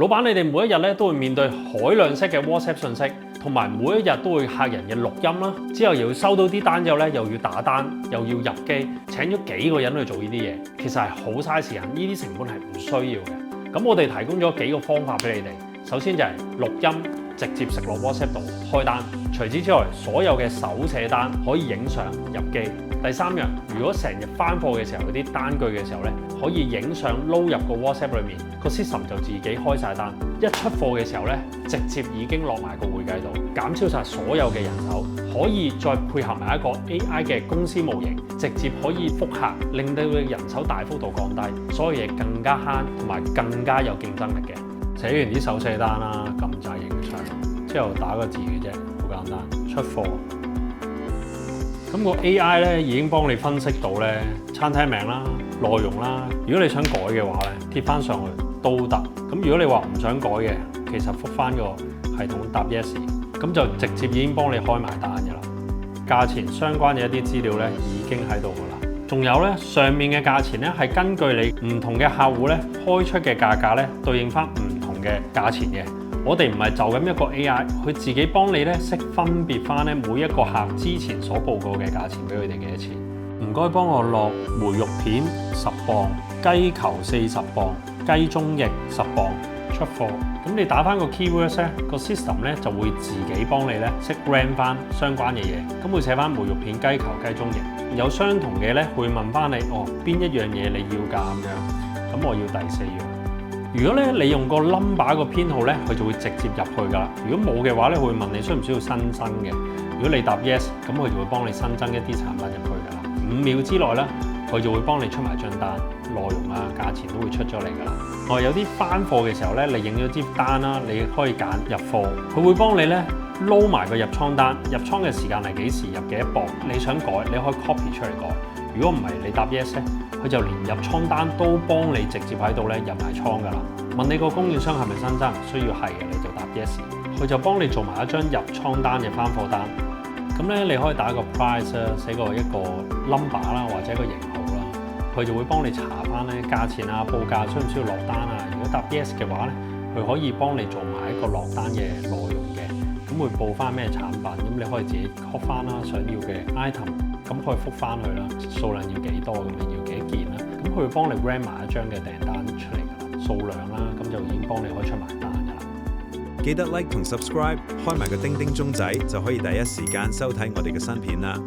老闆，你哋每一日咧都會面對海量式嘅 WhatsApp 信息，同埋每一日都會客人嘅錄音啦，之後又要收到啲單之後咧，又要打單，又要入機，請咗幾個人去做呢啲嘢，其實係好嘥時間，呢啲成本係唔需要嘅。咁我哋提供咗幾個方法俾你哋，首先就係錄音，直接食落 WhatsApp 度開單。除此之外，所有嘅手寫單可以影相入機。第三樣，如果成日翻貨嘅時候有啲單據嘅時候咧，可以影相撈入個 WhatsApp 裏面，個 system 就自己開晒單。一出貨嘅時候咧，直接已經落埋個會計度，減少晒所有嘅人手，可以再配合埋一個 AI 嘅公司模型，直接可以覆客，令到佢人手大幅度降低，所有嘢更加慳同埋更加有競爭力嘅。寫完啲手寫單啦，撳掣影相，之後打個字嘅啫，好簡單，出貨。咁個 AI 咧已經幫你分析到咧餐廳名啦、內容啦。如果你想改嘅話咧，貼翻上去都得。咁如果你話唔想改嘅，其實覆翻個系統答 yes， 咁就直接已經幫你開埋單嘅啦。價錢相關嘅一啲資料咧已經喺度噶啦。仲有咧上面嘅價錢咧係根據你唔同嘅客戶咧開出嘅價格咧對應翻唔同嘅價錢嘅。我哋唔係就咁一個 AI， 佢自己幫你咧識分別翻咧每一個客之前所報告嘅價錢俾佢哋幾多錢。唔該幫我落梅肉片10磅、雞球40磅、雞中翼10磅出貨。咁你打翻個 keywords 咧，個 system 咧就會自己幫你咧識 rank 翻相關嘅嘢。咁會寫翻梅肉片、雞球、雞中翼，有相同嘅咧會問翻你邊一樣嘢你要㗎咁樣。咁我要第4樣。如果咧你用個 number 個編號咧，佢就會直接入去㗎啦。如果冇嘅話咧，佢會問你需唔需要新增嘅。如果你答 yes， 咁佢就會幫你新增一啲產品入去㗎啦。5秒之內咧，佢就會幫你出埋張單，內容啊、價錢都會出咗嚟㗎啦。有啲翻貨嘅時候咧，你影咗支單啦，你可以揀入貨，佢會幫你咧撈埋個入倉單，入倉嘅時間係幾時，入幾多磅，你想改你可以 copy 出嚟改。如果唔係你答 yes 咧，佢就連入倉單都幫你直接喺度咧入埋倉㗎啦。問你個供應商係咪新增，需要係嘅你就答 yes， 佢就幫你做埋一張入倉單嘅翻貨單。咁咧你可以打個 price 啦，寫個一個 number 啦或者一個型號啦，佢就會幫你查翻咧價錢啊、報價需唔需要落單啊。如果答 yes 嘅話咧，佢可以幫你做埋一個落單嘅內容嘅，咁會報翻咩產品，咁你可以自己 copy 翻啦想要嘅 item。咁可以覆翻佢啦，數量要幾多咁樣，要幾件啦，咁佢會幫你 rank 埋一張嘅訂單出嚟㗎啦，數量啦，咁就已經幫你可以出埋單㗎啦。記得 like 同 subscribe， 開埋個叮叮鐘仔就可以第一時間收睇我哋嘅新片啦。